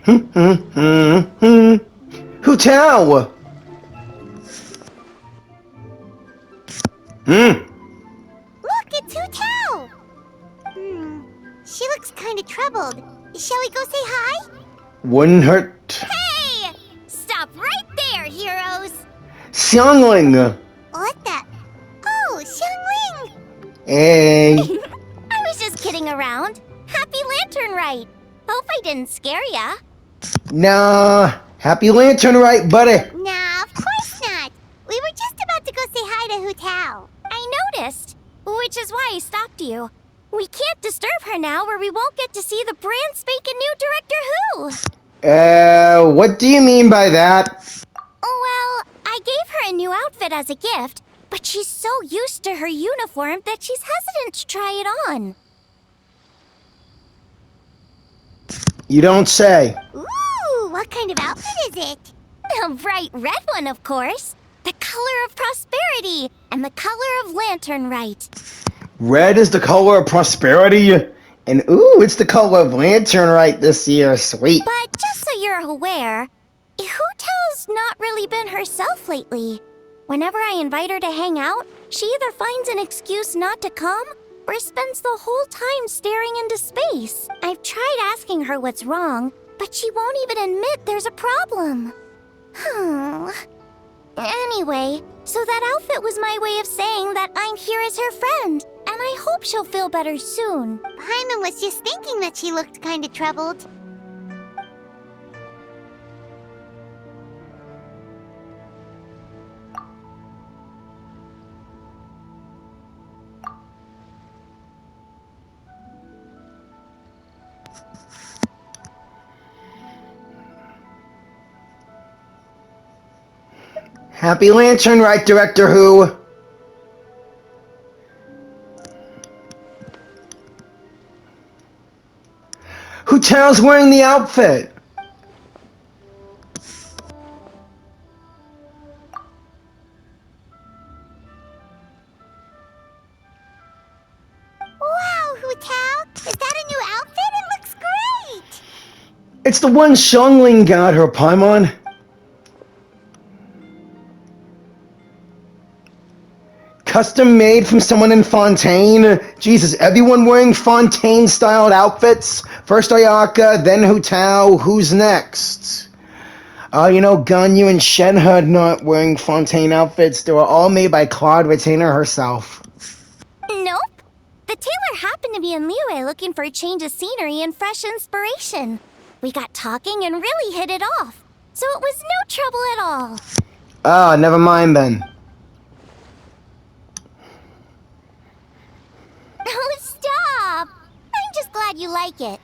Hu Tao! Look, it's Hu Tao! She looks kind of troubled. Shall we go say hi? Wouldn't hurt. Hey! Stop right there, heroes! Xiangling! What the? Oh, Xiangling! Hey. I was just kidding around. Happy Lantern Rite. Hope I didn't scare ya. Nah. Happy Lantern Rite, buddy. Nah, of course not. We were just about to go say hi to Hu Tao. I noticed, which is why I stopped you. We can't disturb her now or we won't get to see the brand spanking new Director Who. What do you mean by that? Well, I gave her a new outfit as a gift, but she's so used to her uniform that she's hesitant to try it on. You don't say. Ooh, what kind of outfit is it? A bright red one, of course. The color of prosperity and the color of Lantern Rite. Red is the color of prosperity, and ooh, it's the color of Lantern Rite this year. Sweet. But just so you're aware, Hu Tao's not really been herself lately. Whenever I invite her to hang out, she either finds an excuse not to come or spends the whole time staring into space. I've tried asking her what's wrong, but she won't even admit there's a problem. Anyway, so that outfit was my way of saying that I'm here as her friend, and I hope she'll feel better soon. Paimon was just thinking that she looked kind of troubled. Happy Lantern Rite, Director Who. Hu Tao's wearing the outfit. Wow, Hu Tao! Is that a new outfit? It looks great! It's the one Xiangling got her, Paimon. Custom made from someone in Fontaine. Jesus, everyone wearing Fontaine-styled outfits. First Ayaka, then Hu Tao. Who's next? Ganyu and Shenhe not wearing Fontaine outfits. They were all made by Claude Retainer herself. Nope. The tailor happened to be in Liyue looking for a change of scenery and fresh inspiration. We got talking and really hit it off. So it was no trouble at all. Ah, never mind then. Oh, stop! I'm just glad you like it.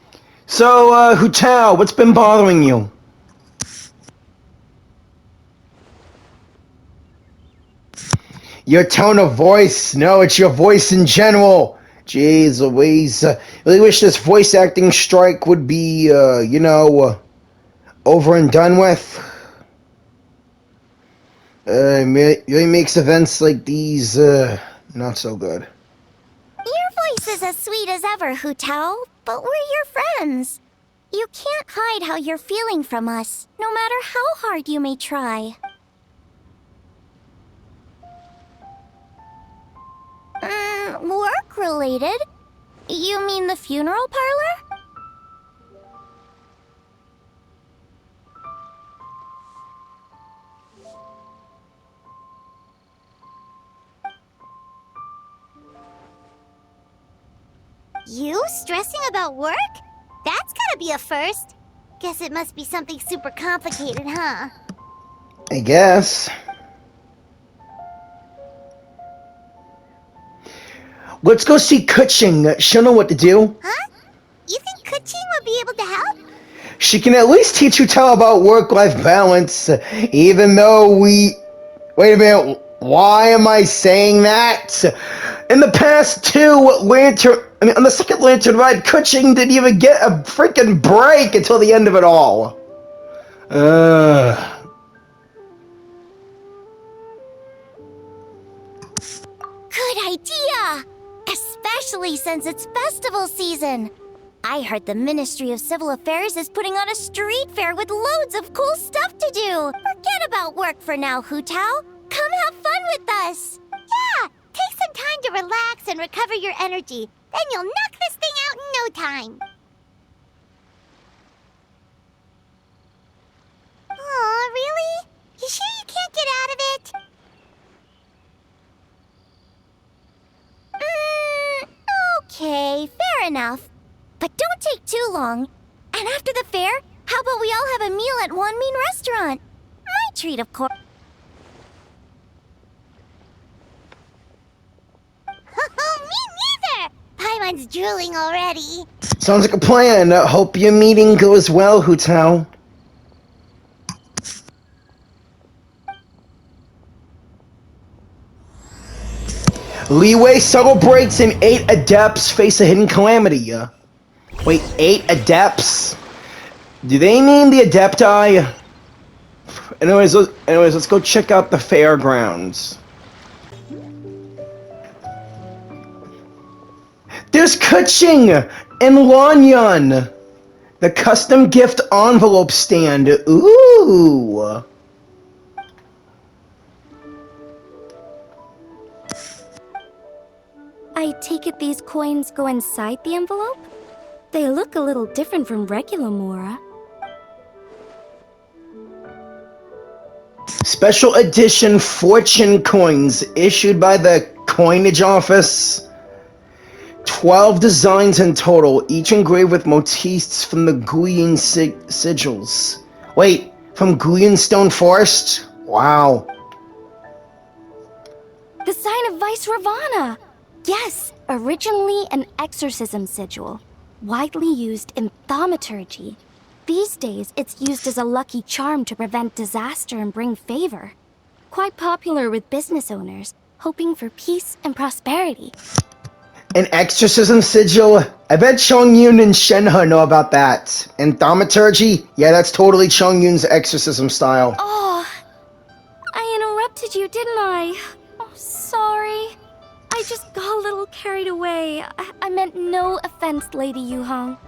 So, Hu Tao, what's been bothering you? Your tone of voice. No, it's your voice in general. Jeez Louise. Really wish this voice acting strike would be, over and done with. Really makes events like these, not so good. Your voice is as sweet as ever, Hu Tao, but we're your friends. You can't hide how you're feeling from us, no matter how hard you may try. Work-related? You mean the funeral parlor? You stressing about work? That's gotta be a first. Guess it must be something super complicated, huh? I guess. Let's go see Kuching. She'll know what to do. Huh? You think Kuching would be able to help? She can at least teach Hu Tao about work-life balance, even though we... Wait a minute, why am I saying that? In the past on the second Lantern Ride, Kuching didn't even get a freaking break until the end of it all. Good idea! Especially since it's festival season. I heard the Ministry of Civil Affairs is putting on a street fair with loads of cool stuff to do. Forget about work for now, Hu Tao. Come have fun with us. Yeah, take some time to relax and recover your energy. Then you'll knock this thing out in no time. Aw, really? You sure you can't get out of it? Okay, fair enough. But don't take too long. And after the fair, how about we all have a meal at Wan Min restaurant? My treat, of course. Oh, me neither! Paimon's drooling already. Sounds like a plan. Hope your meeting goes well, Hu Tao. Leeway celebrates and 8 adepts face a hidden calamity. Wait, 8 adepts? Do they mean the adepti? Anyways, let's go check out the fairgrounds. There's Kuching and Lanyan! The custom gift envelope stand. Ooh! I take it these coins go inside the envelope? They look a little different from regular Mora. Special edition fortune coins issued by the coinage office. 12 designs in total, each engraved with motifs from the Guyan sigils. Wait, from Guyan Stone Forest? Wow. The sign of Vice Ravana! Yes, originally an exorcism sigil, widely used in thaumaturgy. These days, it's used as a lucky charm to prevent disaster and bring favor. Quite popular with business owners, hoping for peace and prosperity. An exorcism sigil? I bet Chongyun and Shenhe know about that. And thaumaturgy? Yeah, that's totally Chongyun's exorcism style. Oh, I interrupted you, didn't I? Oh, sorry. I just got a little carried away. I meant no offense, Lady Yuhong.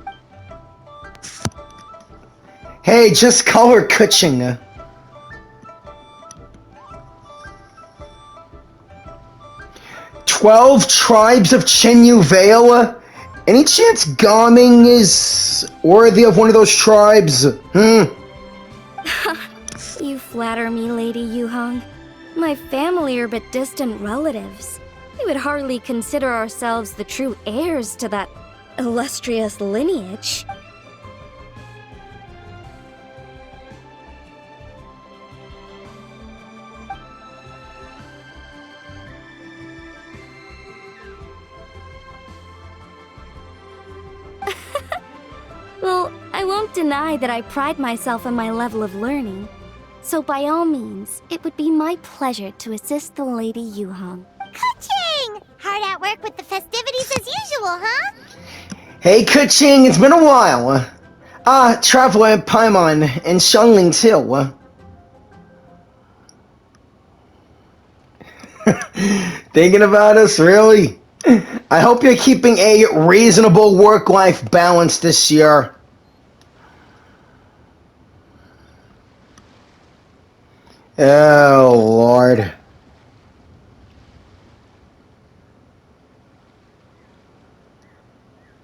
Hey, just call her Kuching. 12 tribes of Chenyu Vale? Any chance Gaming is worthy of one of those tribes? You flatter me, Lady Yuhong. My family are but distant relatives. We would hardly consider ourselves the true heirs to that illustrious lineage. Well, I won't deny that I pride myself on my level of learning. So by all means, it would be my pleasure to assist the Lady Yuhong. Kuching! Hard at work with the festivities as usual, huh? Hey Kuching, it's been a while. Traveler Paimon and Xiangling too. Thinking about us, really? I hope you're keeping a reasonable work-life balance this year. Oh, Lord.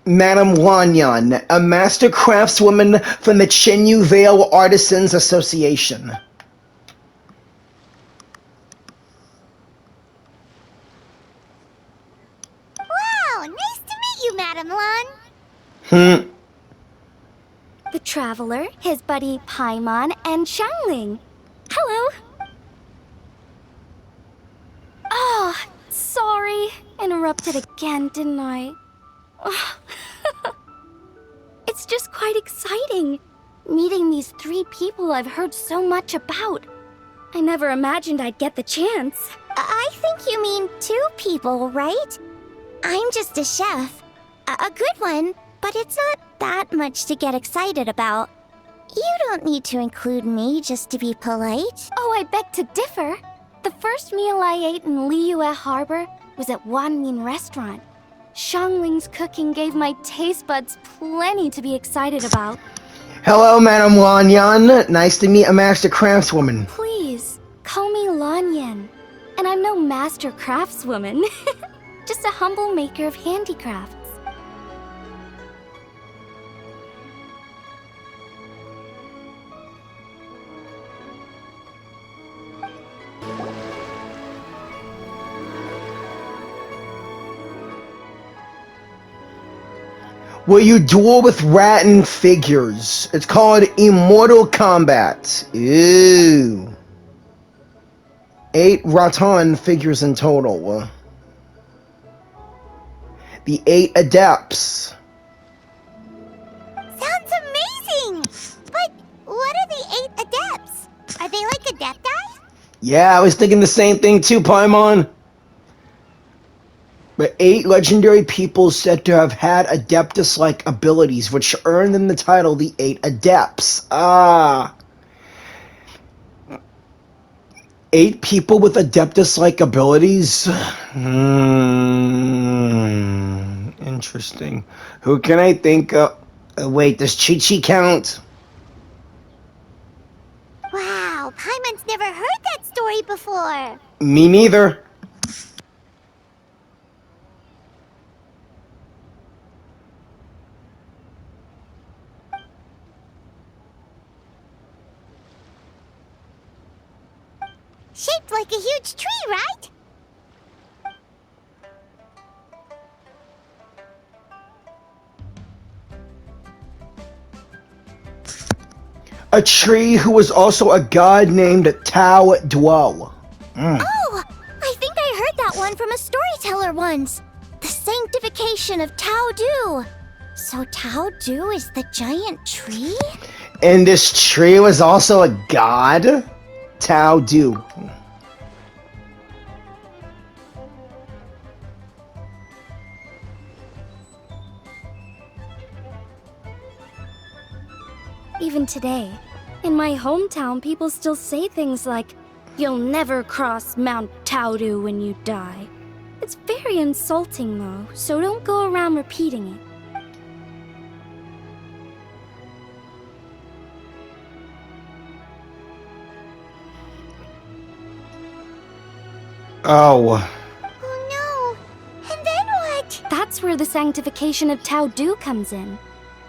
Madame Lanyan, a master craftswoman from the Chenyu Vale Artisans Association. Wow, nice to meet you, Madame Lan. The Traveler, his buddy Paimon, and Xiangling. Hello. Oh, sorry. Interrupted again, didn't I? Oh. It's just quite exciting, meeting these 3 people I've heard so much about. I never imagined I'd get the chance. I think you mean 2 people, right? I'm just a chef. A good one, but it's not that much to get excited about. You don't need to include me just to be polite. Oh, I beg to differ. The first meal I ate in Liyue Harbor was at Wan Min Restaurant. Xiangling's cooking gave my taste buds plenty to be excited about. Hello, Madame Lanyan. Nice to meet a master craftswoman. Please, call me Lanyan. And I'm no master craftswoman. Just a humble maker of handicrafts. Where you duel with Rattan figures. It's called Immortal Combat. Ew. 8 Rattan figures in total. The 8 Adepts. Sounds amazing! But what are the 8 adepts? Are they like adepti? Yeah, I was thinking the same thing too, Paimon. But 8 legendary people said to have had Adeptus-like abilities, which earned them the title the 8 Adepts. 8 people with Adeptus-like abilities? Interesting. Who can I think of? Wait, does Chi-Chi count? Wow, Paimon's never heard that story before. Me neither. Shaped like a huge tree, right? A tree who was also a god named Tao Duo. Oh, I think I heard that one from a storyteller once. The sanctification of Tao Du. So Tao Du is the giant tree? And this tree was also a god? Tao Du. Even today, in my hometown, people still say things like, "You'll never cross Mount Taodu when you die." It's very insulting though, so don't go around repeating it. Oh. Oh no! And then what? That's where the sanctification of Tao Du comes in.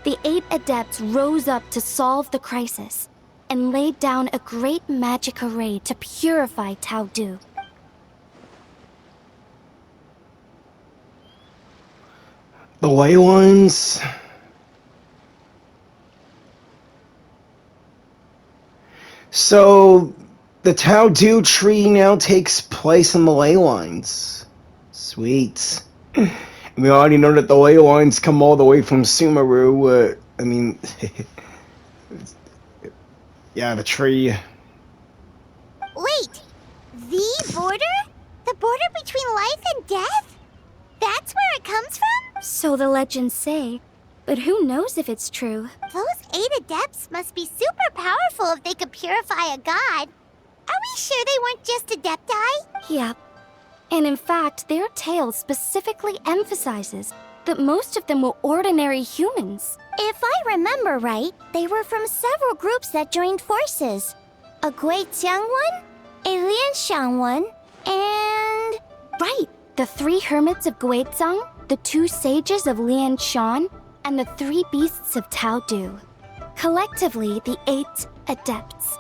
The 8 adepts rose up to solve the crisis and laid down a great magic array to purify Tao Du. The Ley Lines. So, the Tao Du tree now takes place in the Ley Lines. Sweet. We already know that the Ley Lines come all the way from Sumeru. I mean, yeah, the tree. Wait, the border? The border between life and death? That's where it comes from? So the legends say, but who knows if it's true? Those 8 adepts must be super powerful if they could purify a god. Are we sure they weren't just adepti? Yep. And in fact, their tale specifically emphasizes that most of them were ordinary humans. If I remember right, they were from several groups that joined forces. A Guixiang one, a Lianxiang one, and... Right! The 3 hermits of Guizang, the 2 sages of Lianshan, and the 3 beasts of Tao Du. Collectively, the 8 adepts.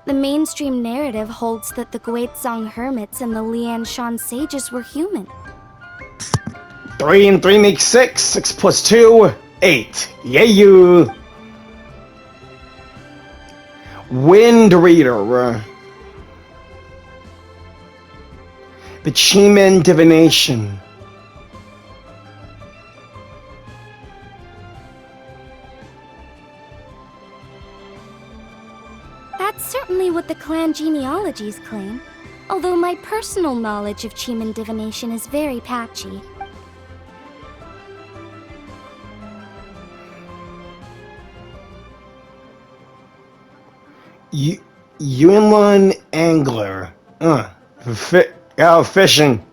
The mainstream narrative holds that the Guizang hermits and the Lianshan sages were human. 3 and 3 make 6. 6 plus 2, 8. Yay, you! Wind Reader. The Chimen Divination. That's certainly what the clan genealogies claim, although my personal knowledge of Chiman divination is very patchy. Yunlin Angler. Fishing.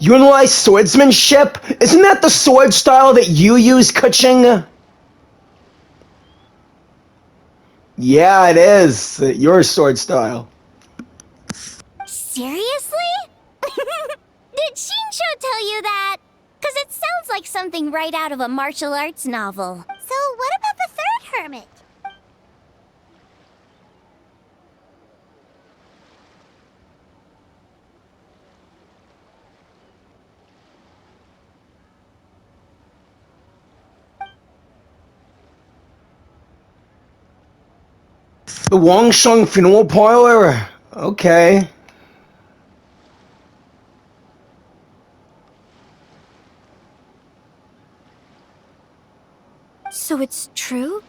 You analyze swordsmanship? Isn't that the sword style that you use, Kuching? Yeah, it is. Your sword style. Seriously? Did Shinsho tell you that? Because it sounds like something right out of a martial arts novel. So what about the third hermit? The Wangsheng funeral parlor? Okay. So it's true?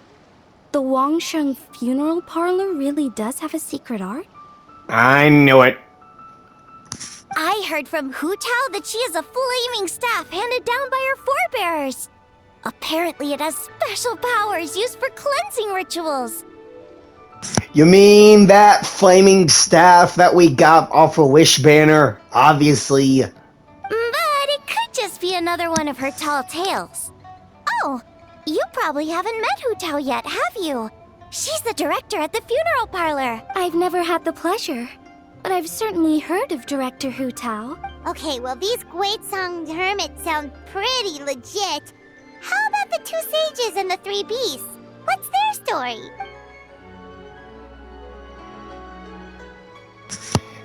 The Wangsheng funeral parlor really does have a secret art? I knew it. I heard from Hu Tao that she has a flaming staff handed down by her forebears. Apparently it has special powers used for cleansing rituals. You mean that flaming staff that we got off a wish banner? Obviously. But it could just be another one of her tall tales. Oh, you probably haven't met Hu Tao yet, have you? She's the director at the funeral parlor. I've never had the pleasure, but I've certainly heard of Director Hu Tao. Okay, well these Guizhong hermits sound pretty legit. How about the two sages and the three beasts? What's their story?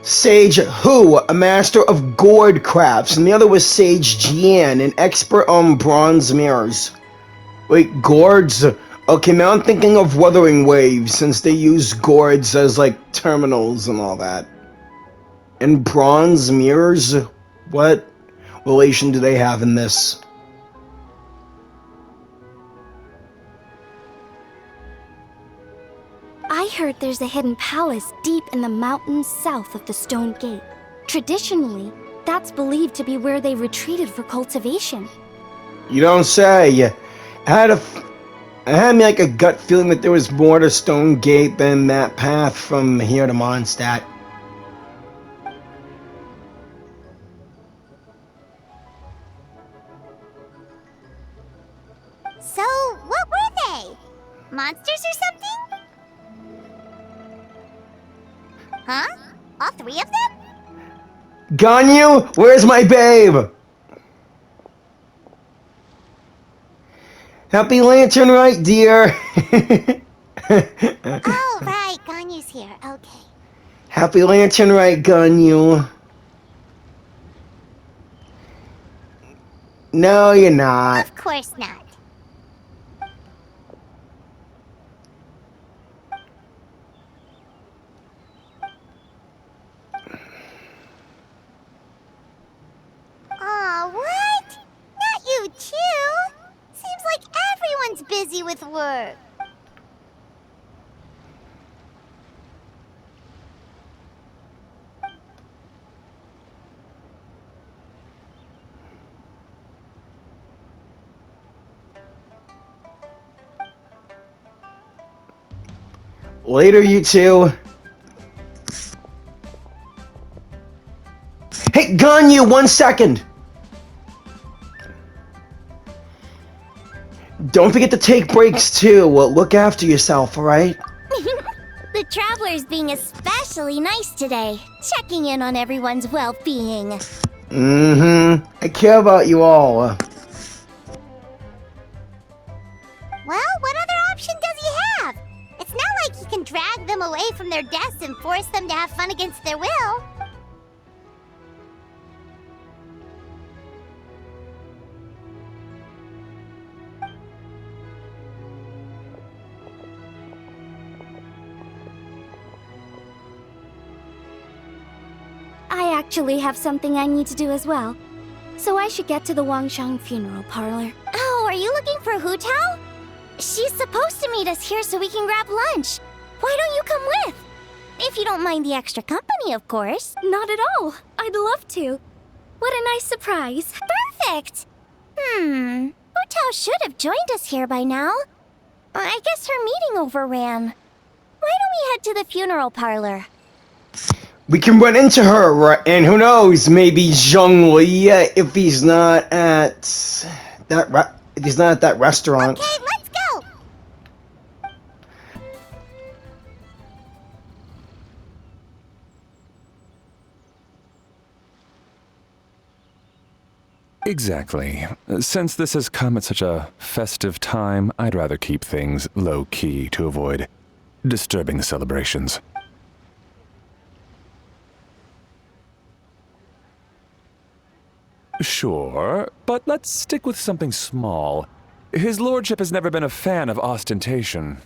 Sage Hu, a master of gourd crafts, and the other was Sage Jyran, an expert on bronze mirrors. Wait, gourds? Okay, now I'm thinking of Wuthering Waves, since they use gourds as, like, terminals and all that. And bronze mirrors? What relation do they have in this? I heard there's a hidden palace deep in the mountains south of the Stone Gate. Traditionally, that's believed to be where they retreated for cultivation. You don't say. I had me like a gut feeling that there was more to Stone Gate than that path from here to Mondstadt. So, what were they? Monsters or something? Huh? All three of them? Ganyu, where's my babe? Happy Lantern, right, dear? Oh, right, Ganyu's here. Okay. Happy Lantern, right, Ganyu? No, you're not. Of course not. Aw, what? Not you too? Seems like everyone's busy with work. Later, you two. Hey, Ganyu, 1 second. Don't forget to take breaks, too. Well, look after yourself, alright? The traveler's being especially nice today, checking in on everyone's well-being. I care about you all. Well, what other option does he have? It's not like he can drag them away from their desks and force them to have fun against their will. I actually have something I need to do as well. So I should get to the Wangsheng funeral parlor. Oh, are you looking for Hu Tao? She's supposed to meet us here so we can grab lunch. Why don't you come with? If you don't mind the extra company, of course. Not at all. I'd love to. What a nice surprise. Perfect! Hu Tao should have joined us here by now. I guess her meeting overran. Why don't we head to the funeral parlor? We can run into her, right? And who knows, maybe Zhongli, if he's not at that restaurant. Okay, let's go! Exactly. Since this has come at such a festive time, I'd rather keep things low-key to avoid disturbing the celebrations. Sure, but let's stick with something small. His lordship has never been a fan of ostentation.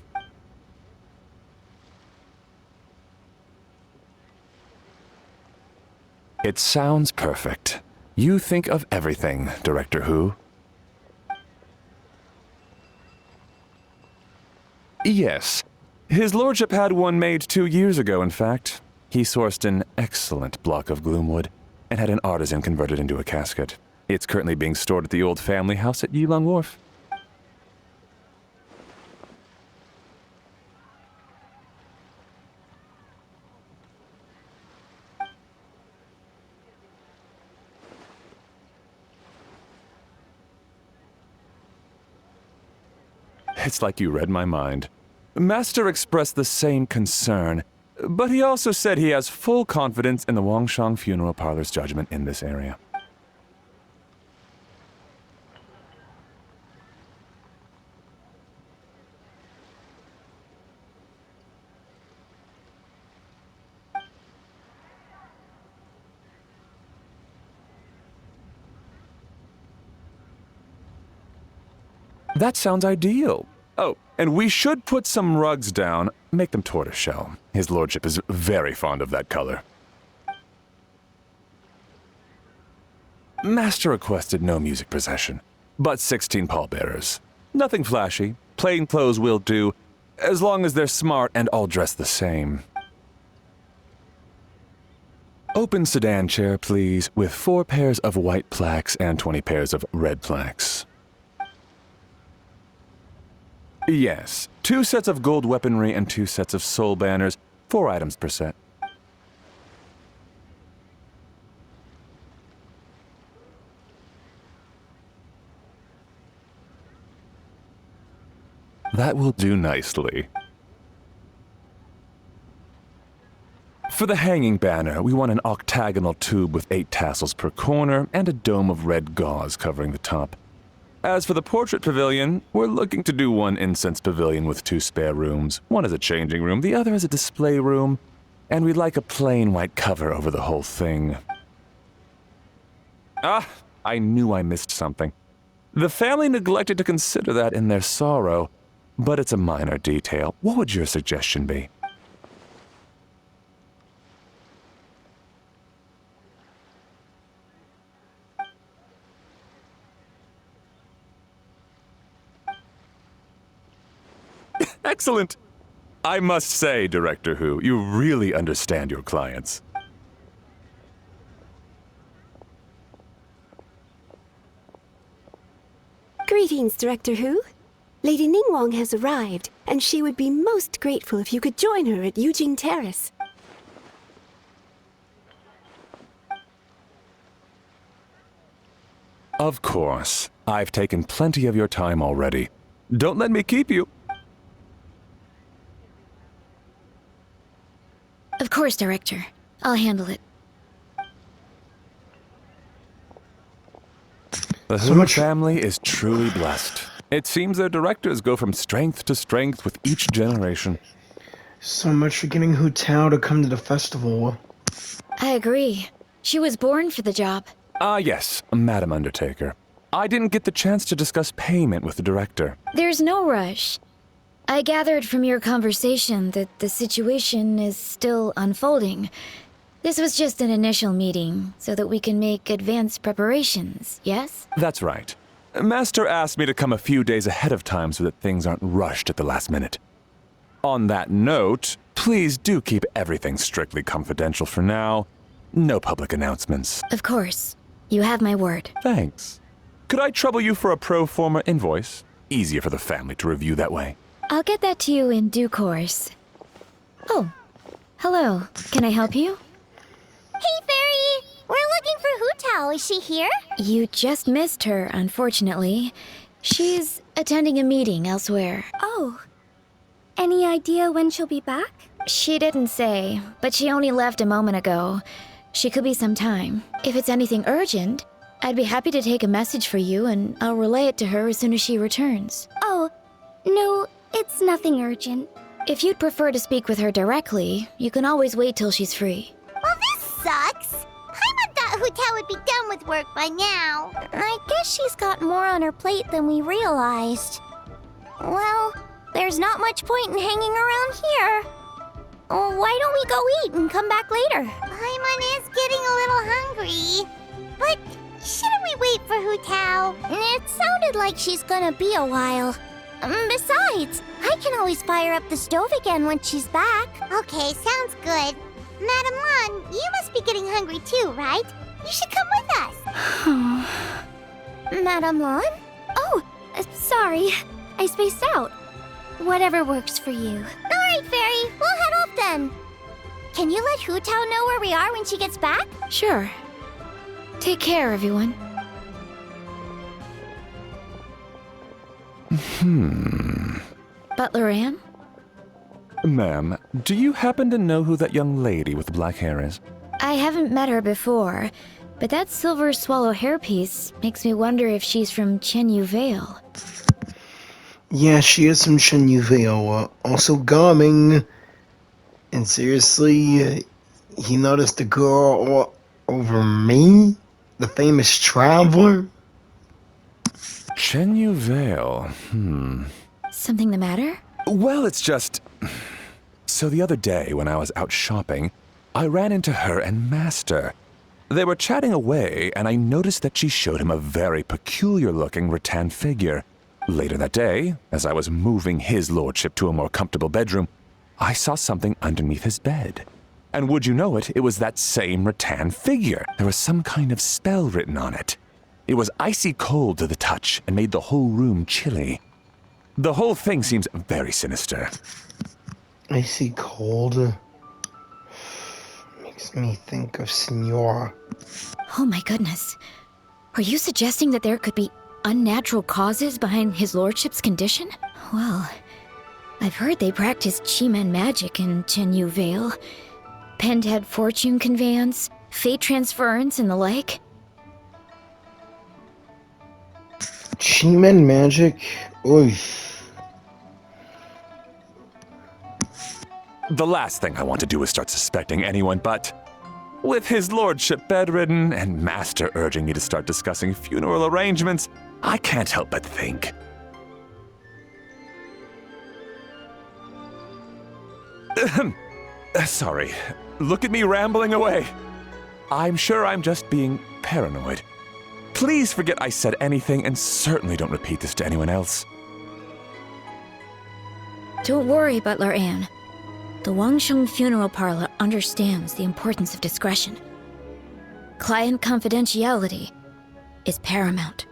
It sounds perfect. You think of everything, Director Hu. Yes. His lordship had one made 2 years ago, in fact. He sourced an excellent block of gloomwood and had an artisan convert it into a casket. It's currently being stored at the old family house at Yilong Wharf. It's like you read my mind. Master expressed the same concern, but he also said he has full confidence in the Wangshang Funeral Parlor's judgment in this area. That sounds ideal. Oh, and we should put some rugs down. Make them tortoiseshell. His lordship is very fond of that color. Master requested no music procession, but 16 pallbearers. Nothing flashy. Plain clothes will do, as long as they're smart and all dressed the same. Open sedan chair, please, with 4 pairs of white plaques and 20 pairs of red plaques. Yes, 2 sets of gold weaponry and 2 sets of soul banners, 4 items per set. That will do nicely. For the hanging banner, we want an octagonal tube with 8 tassels per corner and a dome of red gauze covering the top. As for the portrait pavilion, we're looking to do 1 incense pavilion with 2 spare rooms. One is a changing room, the other is a display room, and we'd like a plain white cover over the whole thing. Ah, I knew I missed something. The family neglected to consider that in their sorrow, but it's a minor detail. What would your suggestion be? Excellent! I must say, Director Hu, you really understand your clients. Greetings, Director Hu. Lady Ningguang has arrived, and she would be most grateful if you could join her at Yujing Terrace. Of course. I've taken plenty of your time already. Don't let me keep you. Of course, Director. I'll handle it. The Hu family is truly blessed. It seems their directors go from strength to strength with each generation. So much for getting Hu Tao to come to the festival. I agree. She was born for the job. Ah, yes, Madam Undertaker. I didn't get the chance to discuss payment with the director. There's no rush. I gathered from your conversation that the situation is still unfolding. This was just an initial meeting, so that we can make advanced preparations, yes? That's right. Master asked me to come a few days ahead of time so that things aren't rushed at the last minute. On that note, please do keep everything strictly confidential for now. No public announcements. Of course. You have my word. Thanks. Could I trouble you for a pro forma invoice? Easier for the family to review that way. I'll get that to you in due course. Oh, hello. Can I help you? Hey, Fairy! We're looking for Hu Tao. Is she here? You just missed her, unfortunately. She's attending a meeting elsewhere. Oh. Any idea when she'll be back? She didn't say, but she only left a moment ago. She could be some time. If it's anything urgent, I'd be happy to take a message for you and I'll relay it to her as soon as she returns. Oh, no, it's nothing urgent. If you'd prefer to speak with her directly, you can always wait till she's free. Well, this sucks. Paimon thought Hu Tao would be done with work by now. I guess she's got more on her plate than we realized. Well, there's not much point in hanging around here. Why don't we go eat and come back later? Paimon is getting a little hungry. But shouldn't we wait for Hu Tao? It sounded like she's gonna be a while. Besides, I can always fire up the stove again when she's back. Okay, sounds good. Madam Lan, you must be getting hungry too, right? You should come with us. Madam Lan? Oh, sorry. I spaced out. Whatever works for you. Alright, Fairy, we'll head off then. Can you let Hu Tao know where we are when she gets back? Sure. Take care, everyone. Butler Anne? Ma'am, do you happen to know who that young lady with the black hair is? I haven't met her before, but that silver swallow hairpiece makes me wonder if she's from Chenyu Vale. Yeah, she is from Chenyu Vale. Also Garming. And seriously, he noticed the girl over me? The famous traveler? Chenyu Vale, Something the matter? Well, it's just... So the other day, when I was out shopping, I ran into her and Master. They were chatting away, and I noticed that she showed him a very peculiar-looking rattan figure. Later that day, as I was moving his lordship to a more comfortable bedroom, I saw something underneath his bed. And would you know it, it was that same rattan figure. There was some kind of spell written on it. It was icy cold to the touch and made the whole room chilly. The whole thing seems very sinister. Icy cold. Makes me think of Senora. Oh my goodness. Are you suggesting that there could be unnatural causes behind his lordship's condition? Well, I've heard they practice Chi-Man magic in Chenyu Vale. Penthead fortune conveyance, fate transference, and the like. Chi-Man magic? Oy. The last thing I want to do is start suspecting anyone, but with his lordship bedridden and Master urging me to start discussing funeral arrangements, I can't help but think. Sorry. Look at me rambling away. I'm sure I'm just being paranoid. Please forget I said anything and certainly don't repeat this to anyone else. Don't worry, Butler Anne. The Wangsheng Funeral Parlor understands the importance of discretion. Client confidentiality is paramount.